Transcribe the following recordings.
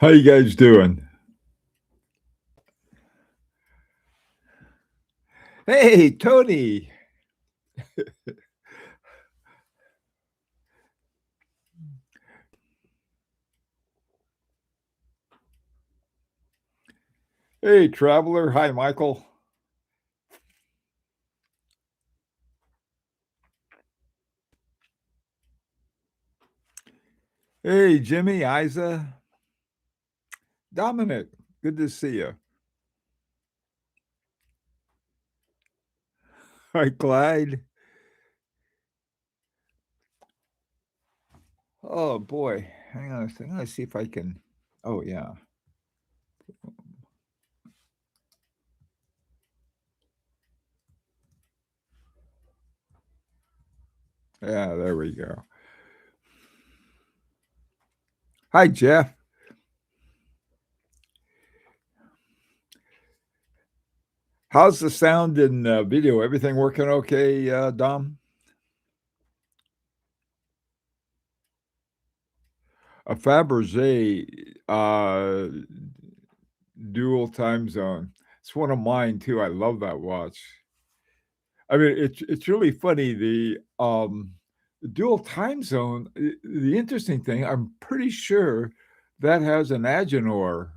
How you guys doing? Hey, Tony. Hey, Traveler. Hi, Michael. Hey, Jimmy, Isa, Dominic. Good to see you. Hi, Clyde. Oh boy, hang on a second. Let's see if I can. Oh yeah, yeah. There we go. Hi, Jeff. How's the sound and video? Everything working okay, Dom? A Fabergé dual time zone. It's one of mine too. I love that watch. I mean, it's really funny. The dual time zone. The interesting thing, I'm pretty sure that has an Agenor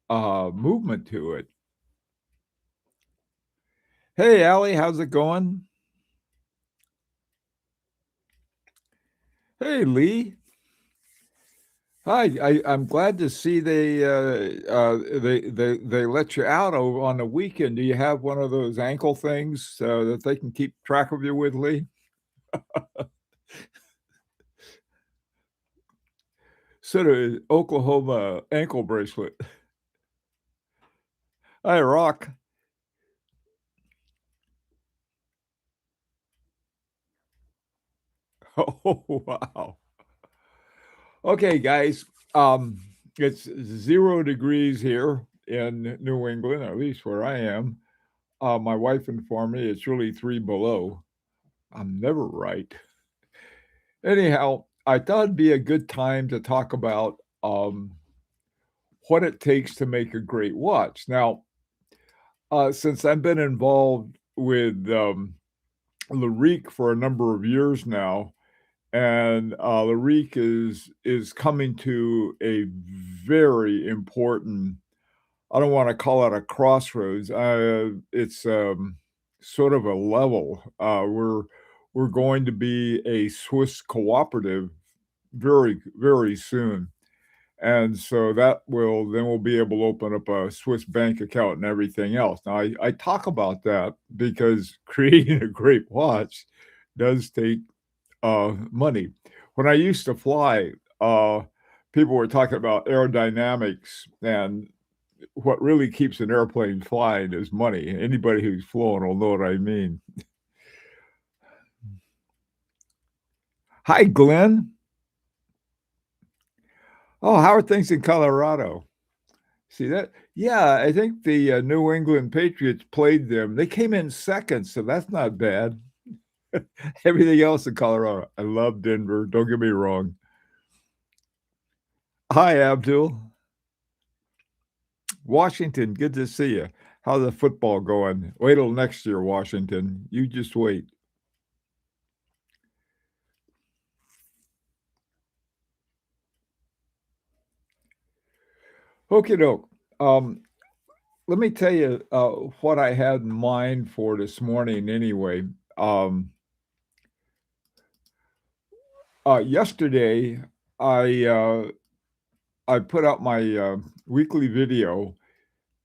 movement to it. Hey, Allie, how's it going? Hey, Lee. Hi. I'm glad to see they let you out over on the weekend. Do you have one of those ankle things that they can keep track of you with, Lee? Sort of Oklahoma ankle bracelet. Hi, Rock. Oh, wow. Okay, guys. Um, it's 0 degrees here in New England, at least where I am. My wife informed me it's really 3 below. I'm never right. Anyhow, I thought it'd be a good time to talk about what it takes to make a great watch. Now, since I've been involved with Larique for a number of years now, and Larique is coming to a very important. I don't want to call it a crossroads. It's sort of a level. We're going to be a Swiss cooperative very soon, and so that will then we'll be able to open up a Swiss bank account and everything else. Now I talk about that because creating a great watch does take money. When I used to fly, people were talking about aerodynamics, and what really keeps an airplane flying is money. Anybody who's flown will know what I mean. Hi, Glenn. Oh, how are things in Colorado? See that? Yeah, I think the New England Patriots played them. They came in second, so that's not bad. Everything else in Colorado. I love Denver. Don't get me wrong. Hi, Abdul. Washington, good to see you. How's the football going? Wait till next year, Washington. You just wait. Okie doke. Let me tell you what I had in mind for this morning anyway. Um, Yesterday, I I put out my weekly video,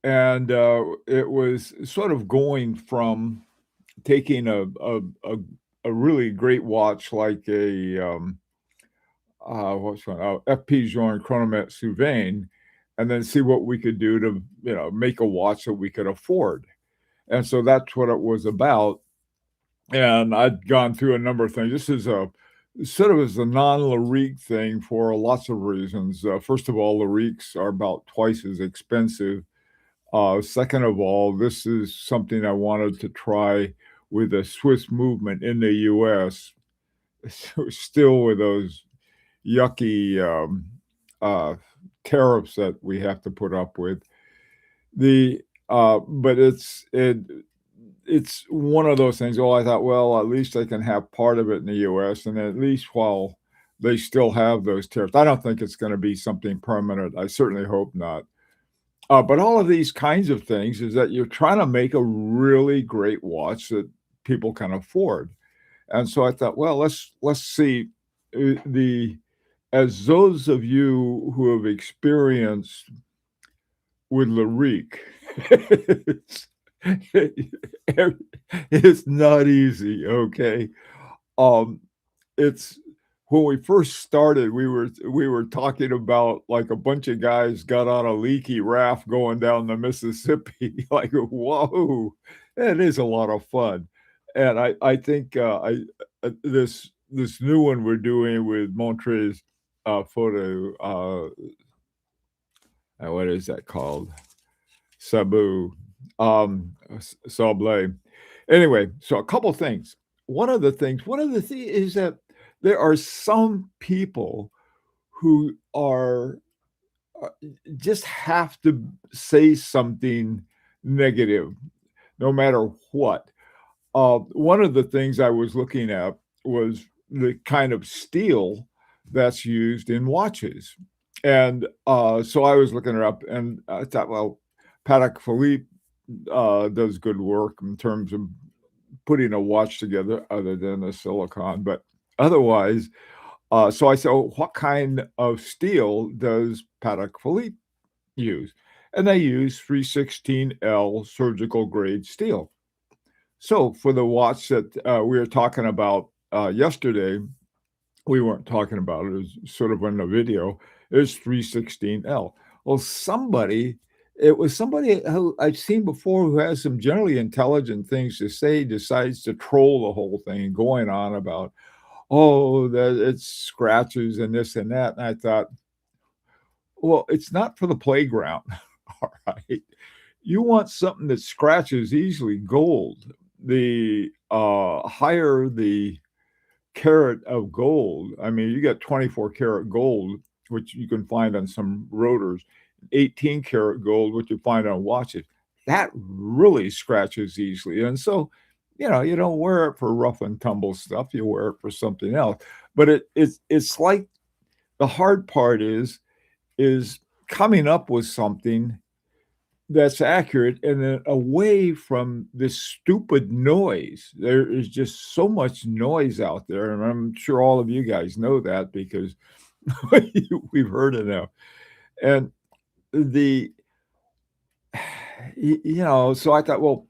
and it was sort of going from taking a really great watch like a what's one? FP Journe Chronomet Sylvain, and then see what we could do to make a watch that we could afford. And so that's what it was about. And I'd gone through a number of things. This is a sort of as a non-Larique thing for lots of reasons. First of all, Lariques are about twice as expensive. Second of all, this is something I wanted to try with a Swiss movement in the U.S. Still with those yucky tariffs that we have to put up with. The but it's one of those things. Oh, I thought, well, at least I can have part of it in the U.S. and at least while they still have those tariffs. I don't think it's going to be something permanent. I certainly hope not. But all of these kinds of things is that you're trying to make a really great watch that people can afford. And so I thought, well, let's see the as those of you who have experienced with Larique, it's, it's not easy. Okay, um, it's when we first started, we were talking about like a bunch of guys got on a leaky raft going down the Mississippi. Like, whoa, it is a lot of fun. And I think this new one we're doing with Montreux's photo, what is that called? Sabu, Sablé. Anyway, so a couple things. One of the things is that there are some people who are just have to say something negative, no matter what. One of the things I was looking at was the kind of steel that's used in watches. And so I was looking it up and I thought, well, Patek Philippe does good work in terms of putting a watch together other than a silicon. But otherwise, so I said, oh, what kind of steel does Patek Philippe use? And they use 316L surgical grade steel. So for the watch that we were talking about yesterday, we weren't talking about it. It was sort of in the video. It's 316L. Well, it was somebody who I've seen before who has some generally intelligent things to say, decides to troll the whole thing, going on about, oh, that it's scratches and this and that. And I thought, well, it's not for the playground. All right. You want something that scratches easily, gold. The higher the carat of gold, I mean, you got 24 karat gold, which you can find on some rotors, 18 karat gold, which you find on watches. That really scratches easily. And so, you don't wear it for rough and tumble stuff. You wear it for something else. But it's like the hard part is coming up with something that's accurate and then away from this stupid noise. There is just so much noise out there, and I'm sure all of you guys know that because we've heard it now. And the so I thought, well,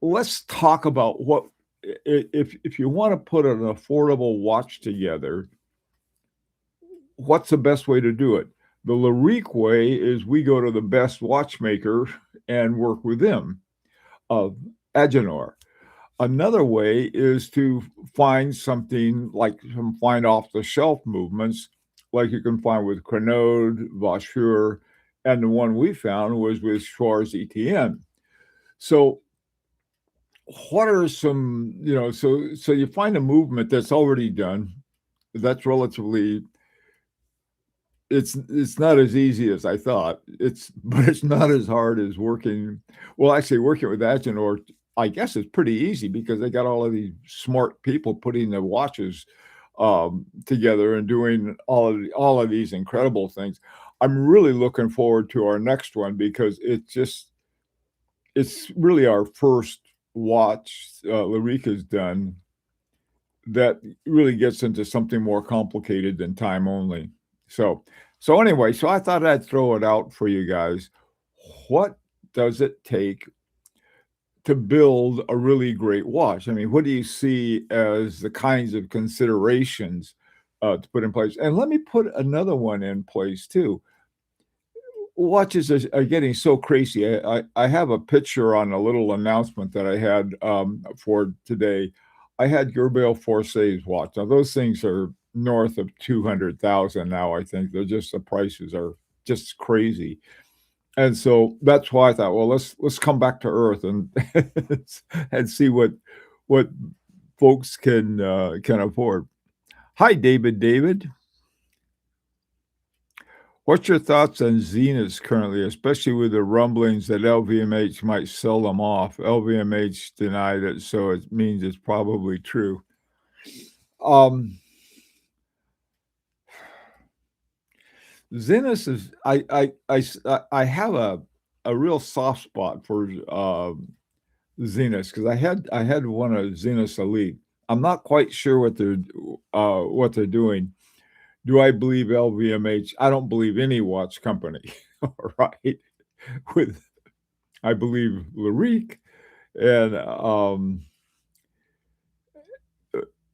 let's talk about what if you want to put an affordable watch together, what's the best way to do it? The Larique way is we go to the best watchmaker and work with them, of Agenor. Another way is to find something like some find off the shelf movements, like you can find with Crenode, Vaucheur, and the one we found was with Schwarz ETN. So what are some, so you find a movement that's already done, that's relatively it's not as easy as I thought. But it's not as hard as working. Well, actually, working with Agenor, I guess it's pretty easy because they got all of these smart people putting the watches together and doing all of these incredible things. I'm really looking forward to our next one because it's really our first watch Larica's done that really gets into something more complicated than time only. So anyway, so I thought I'd throw it out for you guys. What does it take to build a really great watch? I mean, what do you see as the kinds of considerations to put in place? And let me put another one in place too. Watches are getting so crazy. I have a picture on a little announcement that I had for today. I had Gerbail Forsay's watch. Now those things are north of 200,000 now. I think they're just the prices are just crazy, and so that's why I thought, well, let's come back to earth and and see what folks can afford. Hi, David. David. What's your thoughts on Zeniths currently, especially with the rumblings that LVMH might sell them off? LVMH denied it, so it means it's probably true. Um, Zeniths is I have a real soft spot for, Zeniths because I had one of Zeniths Elite. I'm not quite sure what they're doing. Do I believe LVMH? I don't believe any watch company, right? With I believe Larique and, uh,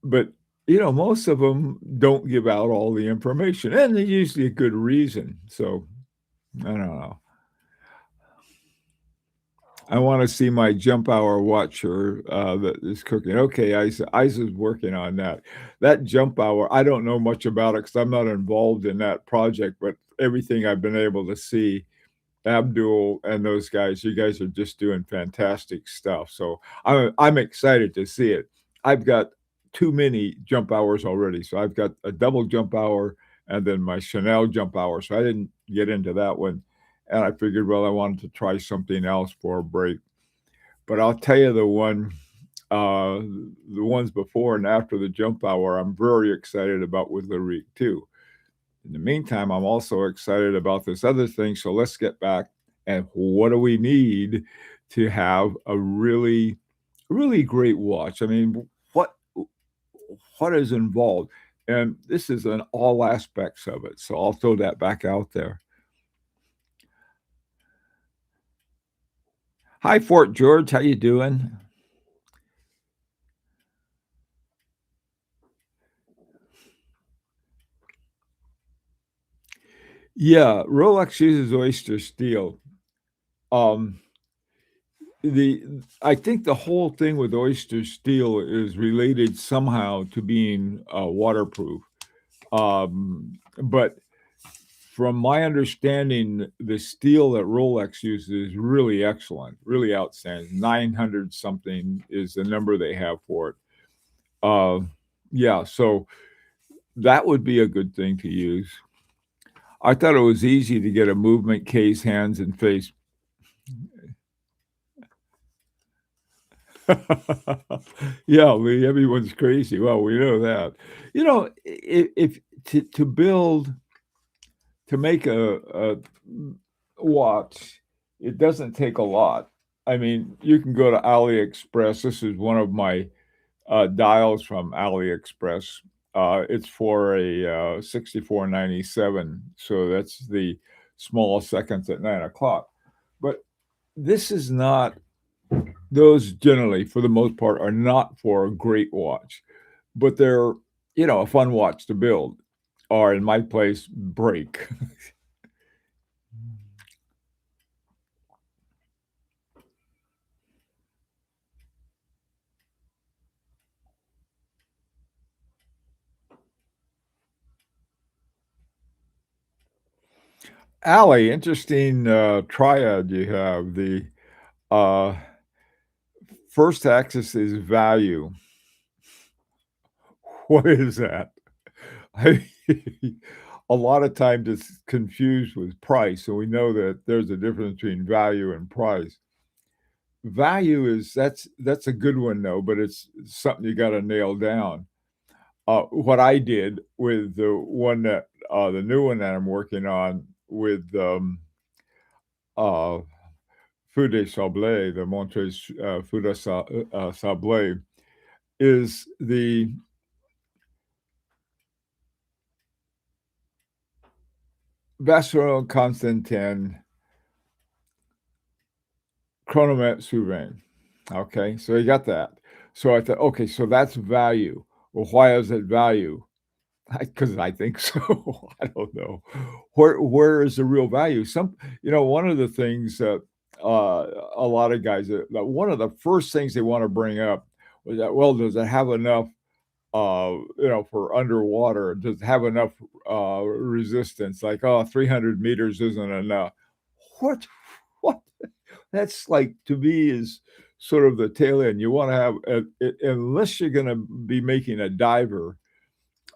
but, most of them don't give out all the information, and there's usually a good reason, so, I don't know. I wanna see my jump hour watcher, that is cooking. Okay, Isa's working on that. That jump hour, I don't know much about it because 'cause I'm not involved in that project, but everything I've been able to see, Abdul and those guys, you guys are just doing fantastic stuff, so I'm excited to see it. I've got too many jump hours already, so I've got a double jump hour and then my Chanel jump hour, so I didn't get into that one, and I figured, well, I wanted to try something else for a break. But I'll tell you uh, the ones before and after the jump hour, I'm very excited about with Larique too. In the meantime, I'm also excited about this other thing. So let's get back and what do we need to have a really, really great watch? I mean, what is involved? And this is in all aspects of it. So I'll throw that back out there. Hi, Fort George. How you doing? Yeah, Rolex uses oyster steel. Um, the I think the whole thing with oyster steel is related somehow to being waterproof. But from my understanding, the steel that Rolex uses is really excellent, really outstanding. 900 something is the number they have for it. Uh, yeah, so that would be a good thing to use. I thought it was easy to get a movement case, hands, and face. Yeah, everyone's crazy. Well, we know that. If to build to make a watch, it doesn't take a lot. I mean, you can go to AliExpress. This is one of my dials from AliExpress. It's for a 6497, so that's the small seconds at 9 o'clock. But this is not those generally, for the most part, are not for a great watch, but they're, a fun watch to build, or in my place, break. Allie, interesting, triad you have. The, uh, first axis is value. What is that? I a lot of times it's confused with price, and we know that there's a difference between value and price. Value is that's a good one though, but it's something you gotta nail down. What I did with the new one that I'm working on with, uh, Feu de Sablé, the Montres, Feu de Sablé, is the Vacheron Constantin Chronomètre Souverain. Okay, so you got that. So I thought, okay, so that's value. Well, why is it value? Because I think so. I don't know. Where is the real value? One of the things that a lot of guys, that one of the first things they want to bring up was that, well, does it have enough, for underwater? Does it have enough resistance? Like, oh, 300 meters isn't enough. What? What? That's like to me is sort of the tail end. You want to have, unless you're going to be making a diver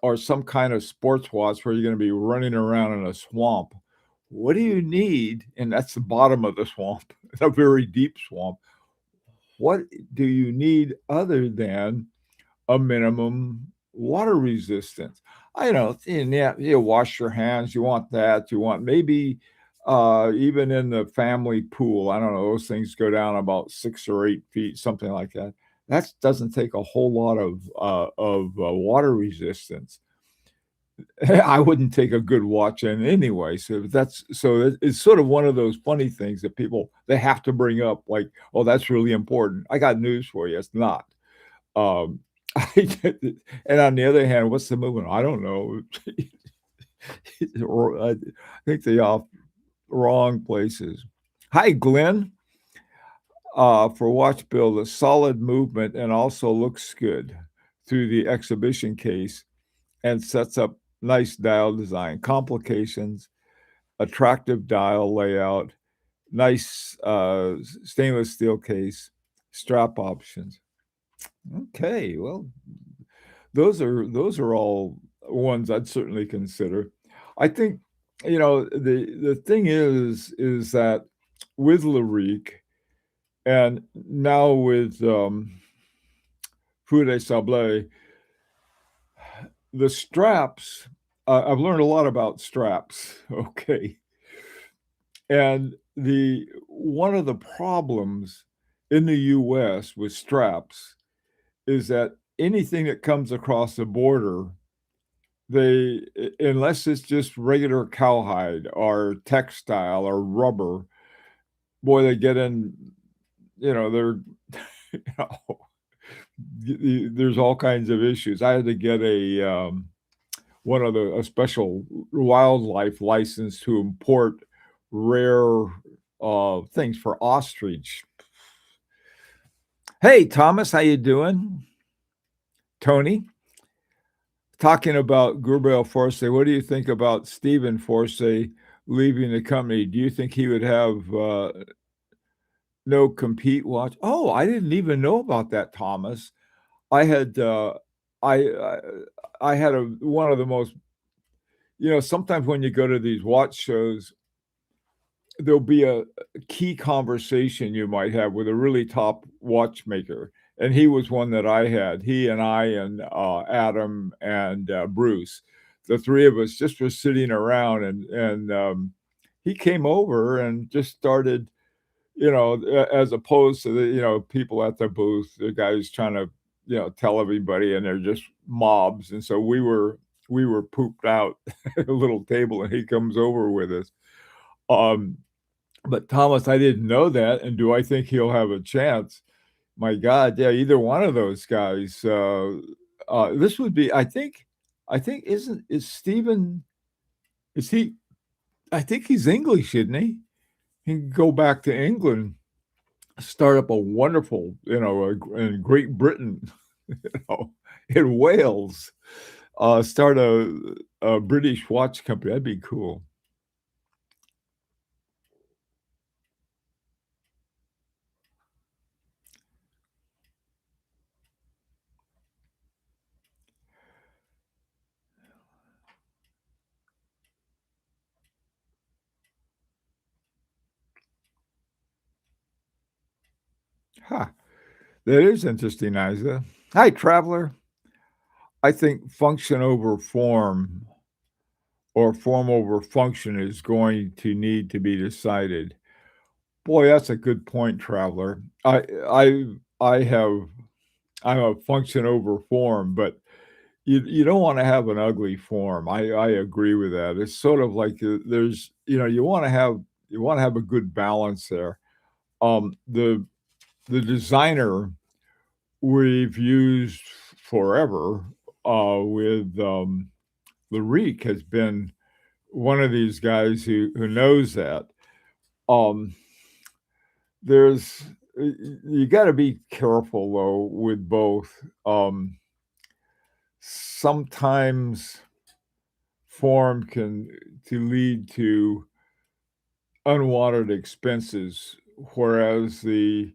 or some kind of sports watch where you're gonna be running around in a swamp. what do you need? And that's the bottom of the swamp, a very deep swamp. What do you need other than a minimum water resistance? I know, and yeah, you wash your hands, you want that, you want maybe even in the family pool, I don't know, those things go down about 6 or 8 feet, something like that. That doesn't take a whole lot of water resistance. I wouldn't take a good watch in anyway. It's sort of one of those funny things that people they have to bring up, like, oh, that's really important. I got news for you. It's not. Um, and on the other hand, what's the movement? I don't know. Or I think they all wrong places. Hi, Glenn. For watch build, a solid movement and also looks good through the exhibition case and sets up nice dial design, complications, attractive dial layout, nice stainless steel case, strap options. Okay, well, those are all ones I'd certainly consider. I think the thing is that with Larique and now with Feu de Sable, the straps. I've learned a lot about straps. Okay, and the one of the problems in the U.S. with straps is that anything that comes across the border, they unless it's just regular cowhide or textile or rubber, boy, they get in. They're you know, there's all kinds of issues. I had to get a special wildlife license to import rare things for ostrich. Hey, Thomas, how you doing? Tony, talking about Gabriel Force. What do you think about Stephen Force leaving the company? Do you think he would have no compete watch? Oh, I didn't even know about that, Thomas. I had I I had one of the most sometimes when you go to these watch shows, there'll be a key conversation you might have with a really top watchmaker, and he was one that I had. He and I and Adam and Bruce, the three of us, just were sitting around, and he came over and just started, as opposed to the people at the booth, the guys trying to tell everybody, and they're just mobs, and so we were pooped out at a little table, and he comes over with us. Um, but Thomas, I didn't know that, and do I think he'll have a chance? My God, yeah, either one of those guys. This would be, I think, is Stephen? Is he? I think he's English, isn't he? He can go back to England, start up a wonderful, in Great Britain, in Wales, start a British watch company. That'd be cool. Huh. That is interesting, Isa. Hi, traveler. I think function over form or form over function is going to need to be decided. Boy, that's a good point, traveler. I have I'm a function over form, but you don't want to have an ugly form. I agree with that. It's sort of like there's you want to have a good balance there. The designer we've used forever with Larique has been one of these guys who knows that. Um, there's you got to be careful though with both. Sometimes form can to lead to unwanted expenses, whereas the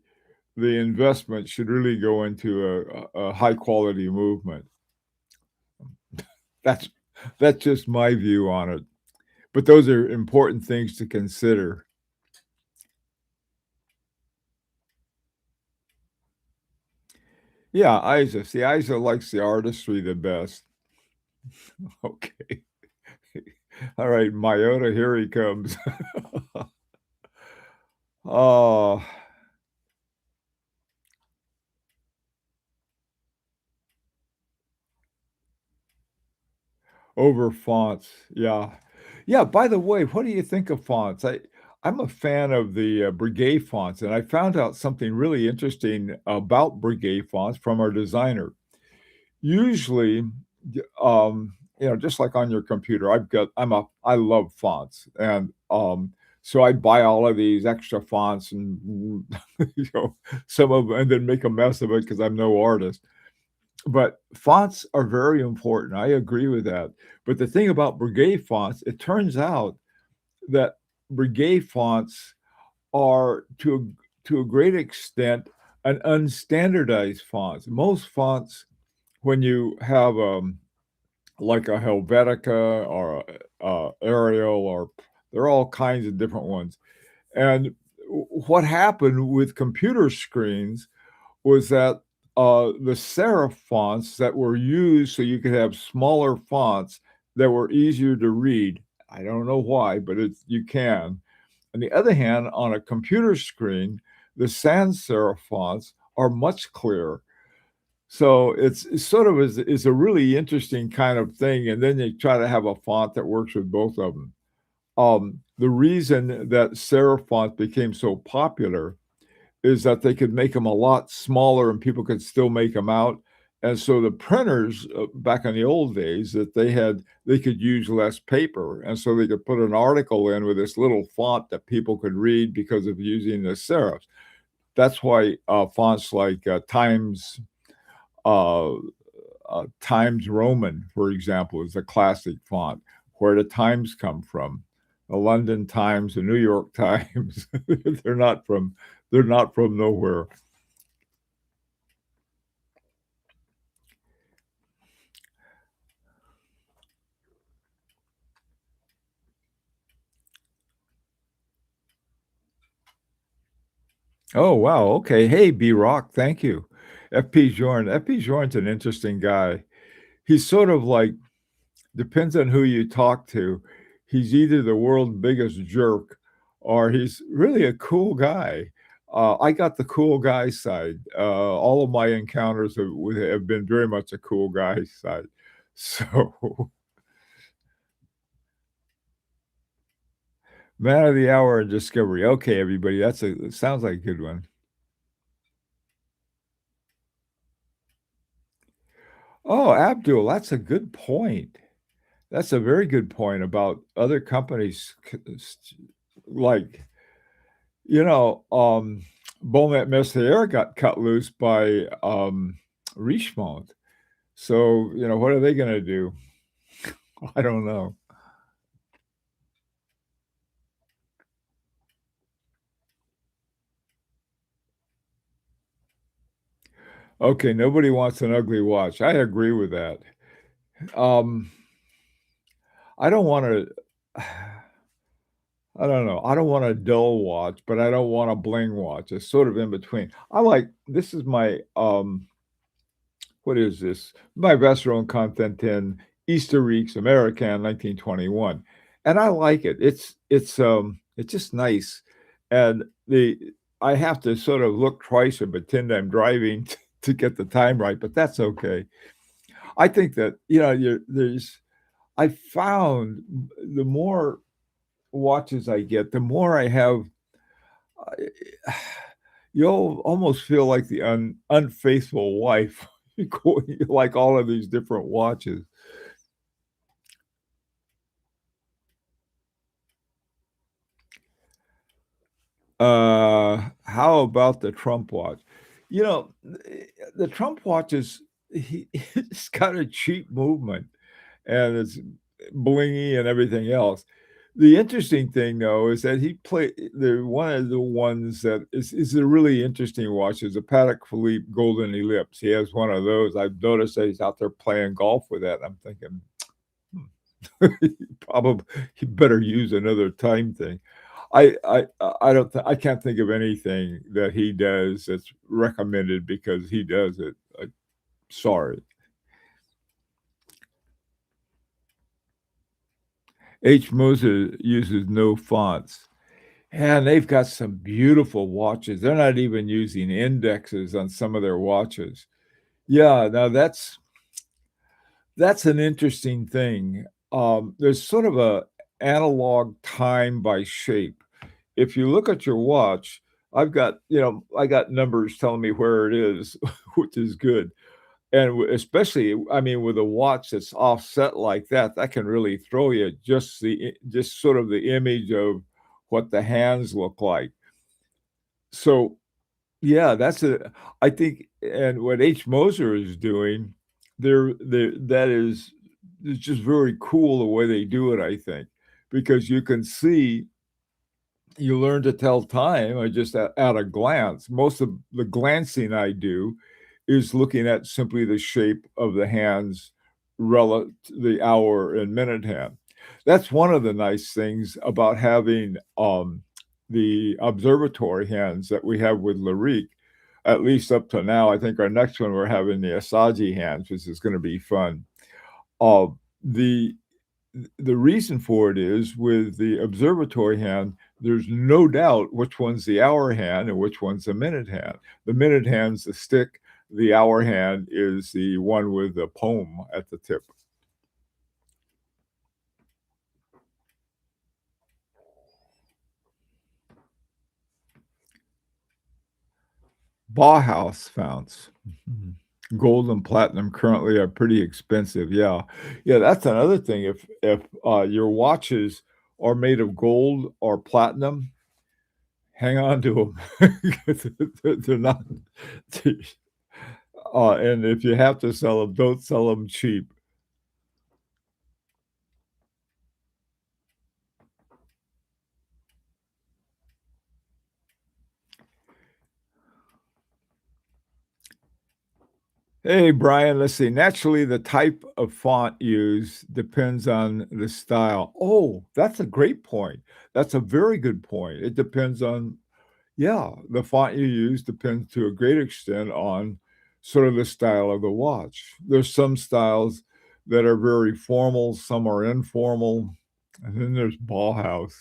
investment should really go into a high quality movement. That's that's just my view on it. but those are important things to consider. Yeah, Isa. See, Isa likes the artistry the best. Okay. All right, Myota, here he comes. Oh, over fonts. Yeah. Yeah, by the way, what do you think of fonts? I'm a fan of the, Brigade fonts, and I found out something really interesting about Brigade fonts from our designer. Usually, just like on your computer, I love fonts, and, so I buy all of these extra fonts and, you know, some of 'em and then make a mess of it because 'cause I'm no artist. But fonts are very important, I agree with that. But the thing about Brigade fonts, it turns out that Brigade fonts are to a great extent an unstandardized fonts. Most fonts, when you have, like a Helvetica or a Arial or there are all kinds of different ones. And what happened with computer screens was that, the serif fonts that were used so you could have smaller fonts that were easier to read. I don't know why, but it's you can. On the other hand, on a computer screen, the sans serif fonts are much clearer. So it's sort of is a really interesting kind of thing, and then you try to have a font that works with both of them. The reason that serif fonts became so popular is that they could make them a lot smaller and people could still make them out, and so the printers, back in the old days that they could use less paper, and so they could put an article in with this little font that people could read because of using the serifs. That's why, fonts like, uh, Times Roman, for example, is a classic font. Where the Times come from? The London Times, the New York Times. They're not from they're not from nowhere. Oh, wow, okay. Hey, B-Rock, thank you. FP Jorn. FP Jorn's an interesting guy. He's sort of like depends on who you talk to. He's either the world's biggest jerk or he's really a cool guy. I got the cool guy side. All of my encounters have been very much a cool guy side. So, man of the hour and discovery. Okay, everybody, it sounds like a good one. Oh, Abdul, that's a good point. That's a very good point about other companies like Beaumont Messier got cut loose by, Richemont. So, what are they gonna do? I don't know. Okay, nobody wants an ugly watch. I agree with that. Um, I don't wanna I don't know. I don't want a dull watch, but I don't want a bling watch. It's sort of in between. I like this is my, what is this? My Vestron Constantin Easterreeks American 1921, and I like it. It's just nice, and the I have to sort of look twice and pretend I'm driving to get the time right, but that's okay. I think that, I found the more watches I get, the more I have I you'll almost feel like the unfaithful wife, like all of these different watches. How about the Trump watch? The Trump watch is it's got a cheap movement, and it's blingy and everything else. The interesting thing, though, is that he played the one of the ones that is a really interesting watch is a Patek Philippe Golden Ellipse. He has one of those. I've noticed that he's out there playing golf with that. I'm thinking, "Hmm." Probably you better use another time thing. I don't I can't think of anything that he does that's recommended because he does it. Sorry. H. Moser uses no fonts. And they've got some beautiful watches. They're not even using indexes on some of their watches. Yeah, now that's an interesting thing. There's sort of a analog time by shape. If you look at your watch, I've got, I got numbers telling me where it is, which is good. And especially, I mean, with a watch that's offset like that, that can really throw you just sort of the image of what the hands look like. So, yeah, I think and what H. Moser is doing, that is just very cool the way they do it, I think, because you learn to tell time, just at a glance. Most of the glancing I do is looking at simply the shape of the hands relative to the hour and minute hand. That's one of the nice things about having, the observatory hands that we have with Larique, at least up to now. I think our next one, we're having the Asaji hands, which is gonna be fun. Uh, the the reason for it is with the observatory hand, there's no doubt which one's the hour hand and which one's the minute hand. The minute hand's the stick, the hour hand is the one with the poem at the tip. Bauhaus founts. Mhm. Gold and platinum currently are pretty expensive, yeah. Yeah, that's another thing. If your watches are made of gold or platinum, hang on to them. They're not and if you have to sell them, don't sell them cheap. Hey, Brian, let's see. Naturally, the type of font used depends on the style. Oh, that's a great point. That's a very good point. It depends on, yeah, the font you use depends to a great extent on sort of the style of the watch. There's some styles that are very formal, some are informal, and then there's Bauhaus.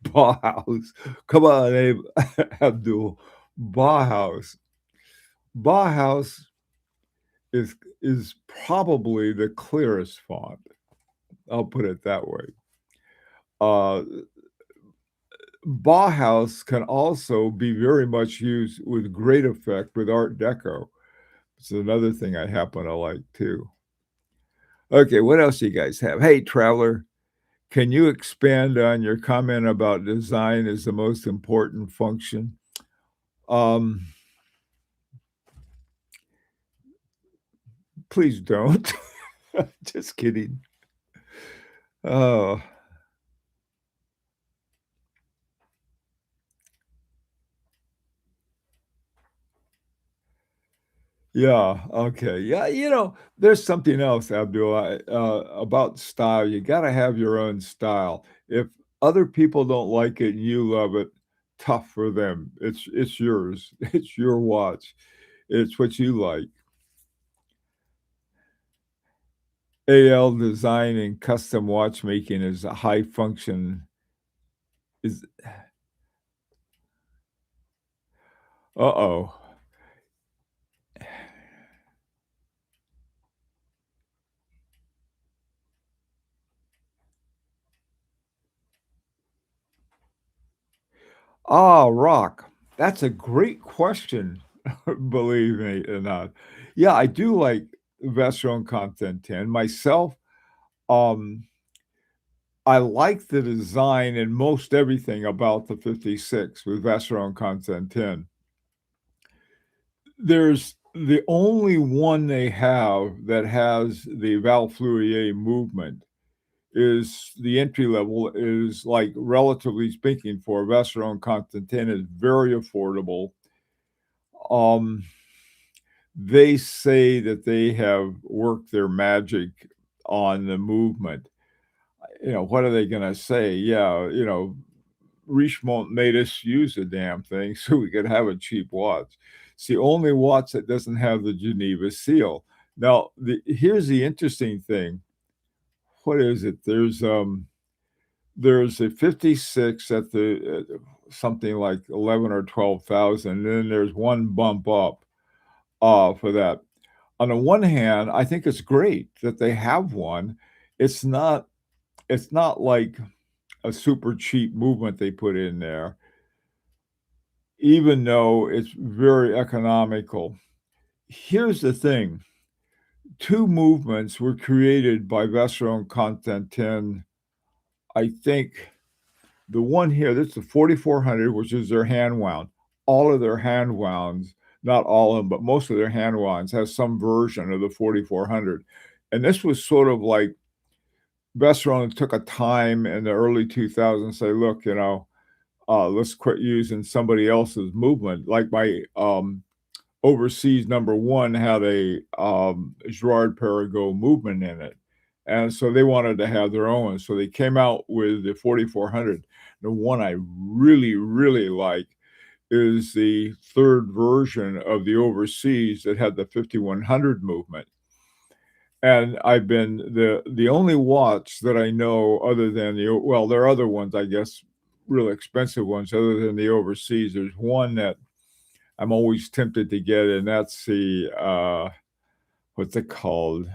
Bauhaus. Come on, Abe, Abdul. Bauhaus. Bauhaus is probably the clearest font. I'll put it that way. Uh, Bauhaus can also be very much used with great effect with Art Deco. It's another thing I happen to like too. Okay, what else do you guys have? Hey, traveler, can you expand on your comment about design is the most important function? Um, please don't. Just kidding. Oh, yeah, okay. Yeah, there's something else, Abdul, about style. You gotta have your own style. If other people don't like it and you love it, tough for them. It's yours. It's your watch. It's what you like. AL design and custom watchmaking is a high function is uh-oh. Ah, rock. That's a great question, believe me or not. Yeah, I do like Vestron Content 10. Myself, um, I like the design and most everything about the 56 with Vestron Content 10. There's the only one they have that has the Val Fleurier movement is the entry level is like relatively speaking for Vestron Content 10 is very affordable. Um, they say that they have worked their magic. on the movement. What are they gonna say? Yeah, Richemont made us use the damn thing so we could have a cheap watch. It's the only watch that doesn't have the Geneva seal. Now, here's the interesting thing. What is it? There's a 56 at the something like 11 or 12,000, and then there's one bump up for that. On the one hand, I think it's great that they have one. It's not like a super cheap movement they put in there, even though it's very economical. Here's the thing. 2 movements were created by Vacheron Constantin. I think the one here, this is the 4400, which is their hand wound. All of their hand wounds, not all of them, but most of their hand wounds has some version of the 4400. And this was sort of like Vacheron took a time in the early 2000s, say, look, let's quit using somebody else's movement. Like my overseas number 1 had a Girard-Perregaux movement in it. And so they wanted to have their own. So they came out with the 4400. The one I really, really like is the 3rd version of the overseas that had the 5100 movement. And I've been the only watch that I know other than there are other ones, I guess, real expensive ones other than the overseas. There's one that I'm always tempted to get, and that's the what's it called?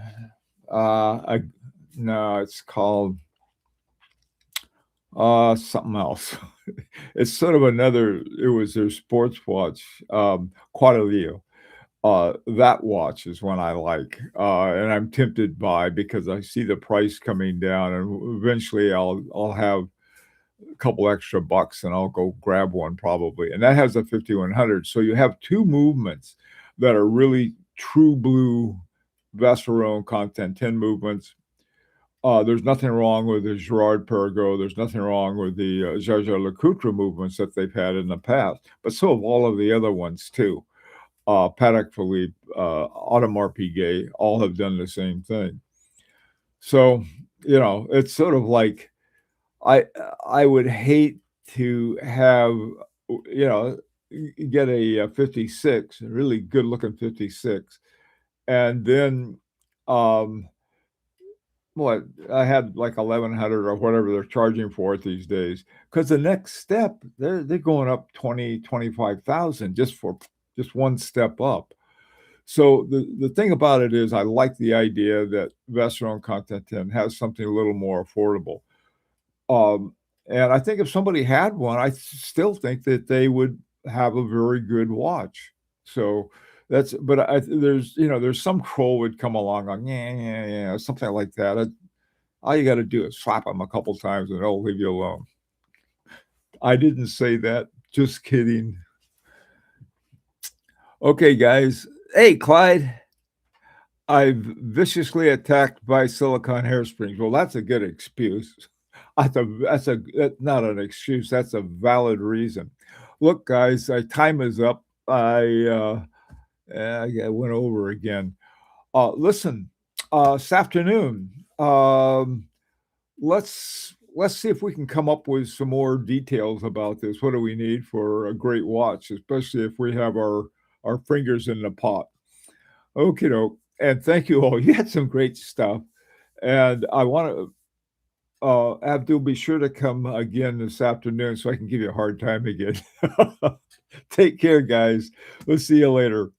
No, it's called something else. It's sort of it was their sports watch, Quadrilio. That watch is one I like, and I'm tempted by because I see the price coming down, and eventually I'll have a couple extra bucks and I'll go grab one probably. And that has a 5100. So you have 2 movements that are really true blue Vacheron Constantin movements. There's nothing wrong with the Girard-Perregaux. There's nothing wrong with the Jaeger-LeCoultre movements that they've had in the past, but so have all of the other ones too. Patek Philippe, Audemars Piguet, all have done the same thing. So, it's sort of like I would hate to have, get a 56, a really good looking 56, and then what I had like 1100 or whatever they're charging for it these days. Because the next step, they're going up 25,000 just for just one step up. So the thing about it is, I like the idea that Vacheron Constantin has something a little more affordable. And I think if somebody had one, I still think that they would have a very good watch. So there's some troll would come along on, yeah, something like that. All you got to do is slap them a couple times and they'll leave you alone. I didn't say that. Just kidding. Okay, guys. Hey, Clyde. I've viciously attacked by silicone hairsprings. Well, that's a good excuse. That's not an excuse. That's a valid reason. Look, guys, time is up. I went over again. Listen, this afternoon, let's see if we can come up with some more details about this. What do we need for a great watch, especially if we have our fingers in the pot? Okay, doke. And thank you all. You had some great stuff, and I want to. Abdul, be sure to come again this afternoon so I can give you a hard time again. Take care, guys. We'll see you later.